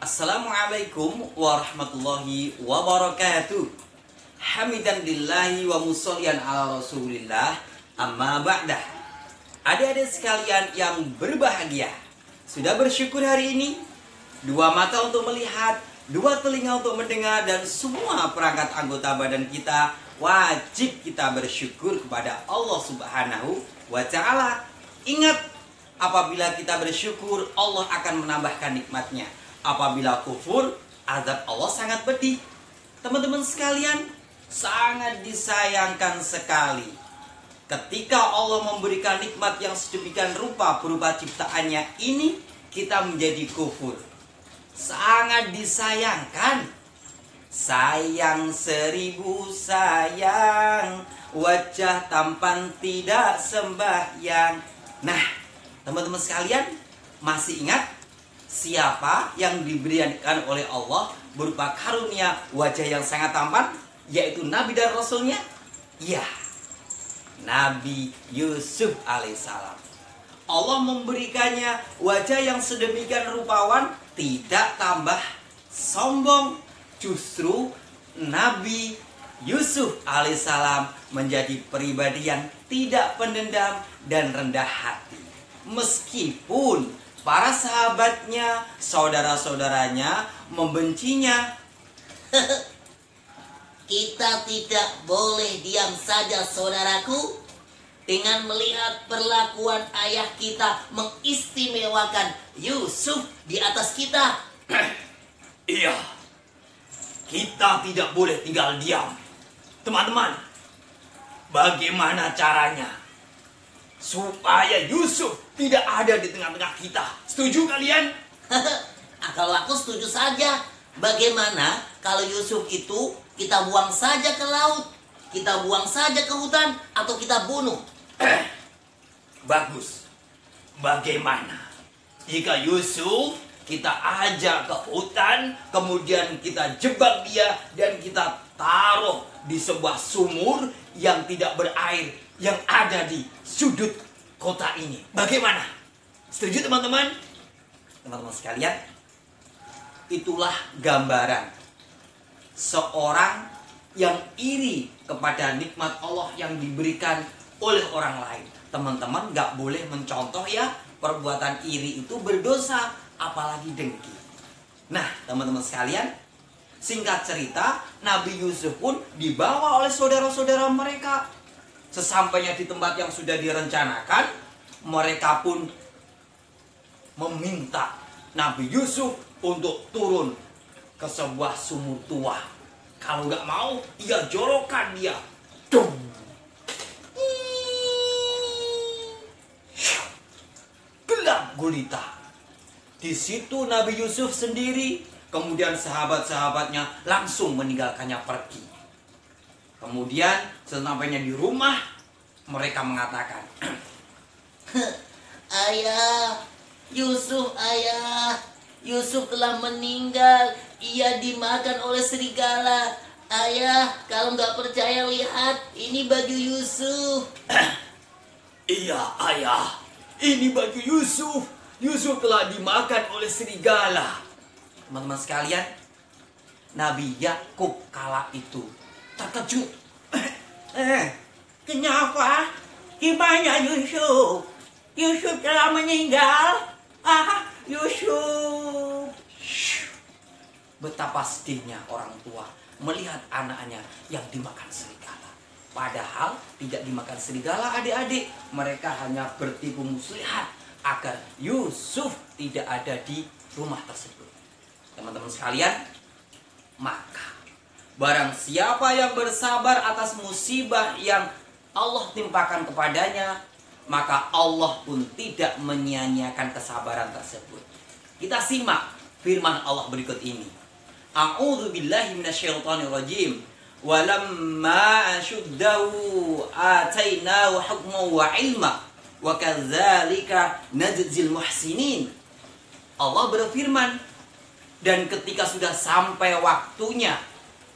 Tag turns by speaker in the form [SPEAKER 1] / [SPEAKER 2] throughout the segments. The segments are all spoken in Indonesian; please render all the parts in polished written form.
[SPEAKER 1] Assalamualaikum warahmatullahi wabarakatuh. Hamidan lillahi wa musollian ala rasulillah. Amma ba'dah. Adik-adik sekalian yang berbahagia, sudah bersyukur hari ini? Dua mata untuk melihat, dua telinga untuk mendengar, dan semua perangkat anggota badan kita wajib kita bersyukur kepada Allah Subhanahu wa Ta'ala. Ingat, apabila kita bersyukur, Allah akan menambahkan nikmatnya. Apabila kufur, azab Allah sangat pedih. Teman-teman sekalian, sangat disayangkan sekali ketika Allah memberikan nikmat yang sedemikian rupa berupa ciptaannya ini, kita menjadi kufur. Sangat disayangkan. Sayang seribu sayang, wajah tampan tidak sembahyang. Nah, teman-teman sekalian, masih ingat siapa yang diberikan oleh Allah berupa karunia wajah yang sangat tampan, yaitu Nabi dan Rasulnya? Ya, Nabi Yusuf alaihissalam. Allah memberikannya wajah yang sedemikian rupawan, tidak tambah sombong. Justru Nabi Yusuf alaihissalam menjadi pribadi yang tidak pendendam dan rendah hati. Meskipun para sahabatnya, saudara-saudaranya membencinya.
[SPEAKER 2] Kita tidak boleh diam saja, saudaraku, dengan melihat perlakuan ayah kita mengistimewakan Yusuf di atas kita.
[SPEAKER 1] Iya, kita tidak boleh tinggal diam. Teman-teman, bagaimana caranya supaya Yusuf tidak ada di tengah-tengah kita? Setuju kalian?
[SPEAKER 2] Kalau aku setuju saja. Bagaimana kalau Yusuf itu kita buang saja ke laut, kita buang saja ke hutan, atau kita bunuh?
[SPEAKER 1] Bagus. Bagaimana jika Yusuf kita ajak ke hutan, kemudian kita jebak dia dan kita taruh di sebuah sumur yang tidak berair yang ada di sudut kota ini? Bagaimana? Setuju teman-teman? Teman-teman sekalian, itulah gambaran seorang yang iri kepada nikmat Allah yang diberikan oleh orang lain. Teman-teman gak boleh mencontoh ya, perbuatan iri itu berdosa, apalagi dengki. Nah, teman-teman sekalian, singkat cerita, Nabi Yusuf pun dibawa oleh saudara-saudara mereka. Sesampainya di tempat yang sudah direncanakan, mereka pun meminta Nabi Yusuf untuk turun ke sebuah sumur tua. Kalau nggak mau, ia jorokan dia. Dung. Gelap gulita. Di situ Nabi Yusuf sendiri, kemudian sahabat-sahabatnya langsung meninggalkannya pergi. Kemudian sesampainya di rumah, mereka mengatakan,
[SPEAKER 2] Ayah, Yusuf telah meninggal. Ia dimakan oleh serigala. Ayah, kalau nggak percaya lihat, ini baju Yusuf.
[SPEAKER 1] Iya ayah, ini baju Yusuf. Yusuf telah dimakan oleh serigala. Teman-teman sekalian, Nabi Yakub kala itu terkejut.
[SPEAKER 3] Kenapa? Gimana Yusuf? Yusuf telah meninggal? Yusuf.
[SPEAKER 1] Betapa sedihnya orang tua melihat anaknya yang dimakan serigala. Padahal tidak dimakan serigala adik-adik. Mereka hanya bertipu muslihat agar Yusuf tidak ada di rumah tersebut. Teman-teman sekalian, maka barang siapa yang bersabar atas musibah yang Allah timpakan kepadanya, maka Allah pun tidak menyia-nyiakan kesabaran tersebut. Kita simak firman Allah berikut ini. A'udzu billahi minasyaitonir rajim. Walamma ashuddahu atainahu hukman wa ilma wa kadzalika najzil muhsinin. Allah berfirman, dan ketika sudah sampai waktunya,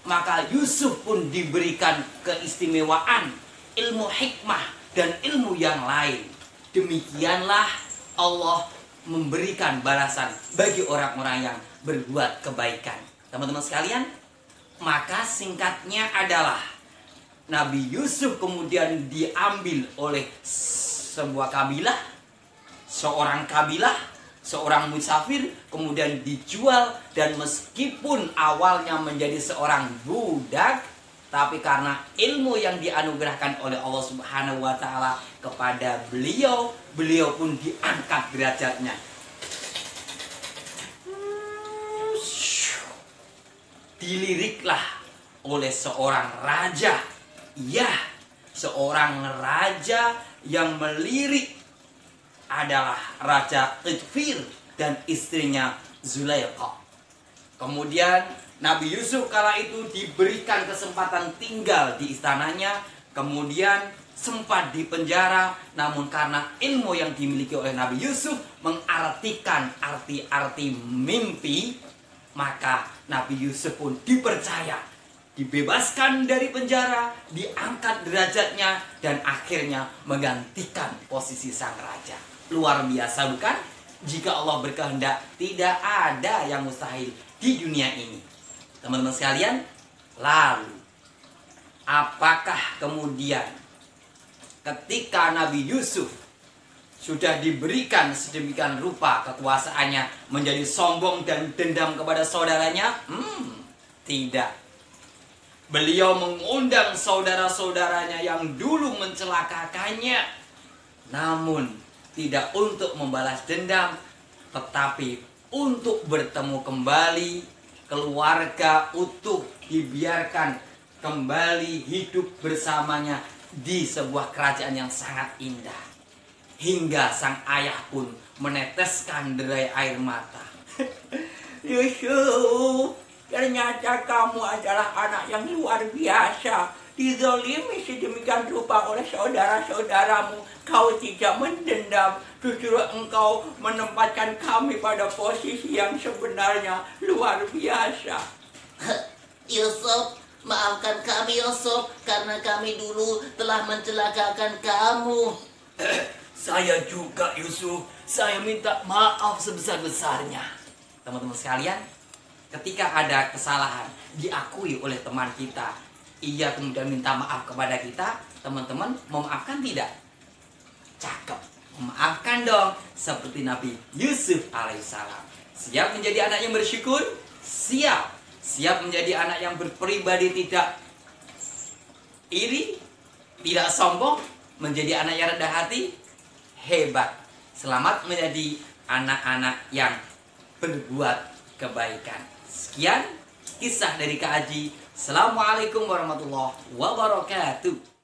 [SPEAKER 1] maka Yusuf pun diberikan keistimewaan, ilmu hikmah dan ilmu yang lain. Demikianlah Allah memberikan balasan bagi orang-orang yang berbuat kebaikan. Teman-teman sekalian, maka singkatnya adalah Nabi Yusuf kemudian diambil oleh sebuah kabilah, seorang musafir, kemudian dijual, dan meskipun awalnya menjadi seorang budak, tapi karena ilmu yang dianugerahkan oleh Allah Subhanahu wa taala kepada beliau, beliau pun diangkat derajatnya. Diliriklah oleh seorang raja. Ya, seorang raja yang melirik adalah Raja Qitfir dan istrinya Zulaikha. Kemudian Nabi Yusuf kala itu diberikan kesempatan tinggal di istananya, kemudian sempat dipenjara, namun karena ilmu yang dimiliki oleh Nabi Yusuf mengartikan arti-arti mimpi, maka Nabi Yusuf pun dipercaya, dibebaskan dari penjara, diangkat derajatnya, dan akhirnya menggantikan posisi sang raja. Luar biasa bukan? Jika Allah berkehendak, tidak ada yang mustahil di dunia ini. Teman-teman sekalian, lalu apakah kemudian ketika Nabi Yusuf sudah diberikan sedemikian rupa kekuasaannya menjadi sombong dan dendam kepada saudaranya? Tidak. Beliau mengundang saudara-saudaranya yang dulu mencelakakannya, namun tidak untuk membalas dendam, tetapi untuk bertemu kembali, keluarga utuh dibiarkan kembali hidup bersamanya di sebuah kerajaan yang sangat indah. Hingga sang ayah pun meneteskan derai air mata.
[SPEAKER 3] Yusuf, ternyata kamu adalah anak yang luar biasa. Dizolimi sedemikian rupa oleh saudara-saudaramu, kau tidak mendendam, justru engkau menempatkan kami pada posisi yang sebenarnya luar biasa.
[SPEAKER 2] Yusuf, maafkan kami Yusuf, karena kami dulu telah mencelakakan kamu.
[SPEAKER 1] Saya juga Yusuf, saya minta maaf sebesar-besarnya. Teman-teman sekalian, ketika ada kesalahan diakui oleh teman kita, ia kemudian minta maaf kepada kita, teman-teman memaafkan tidak? Cakep, memaafkan dong, seperti Nabi Yusuf alaihissalam. Siap menjadi anak yang bersyukur? Siap. Siap menjadi anak yang berpribadi tidak iri, tidak sombong, menjadi anak yang rendah hati? Hebat. Selamat menjadi anak-anak yang berbuat kebaikan. Sekian kisah dari Kak Aji. Assalamualaikum warahmatullahi wabarakatuh.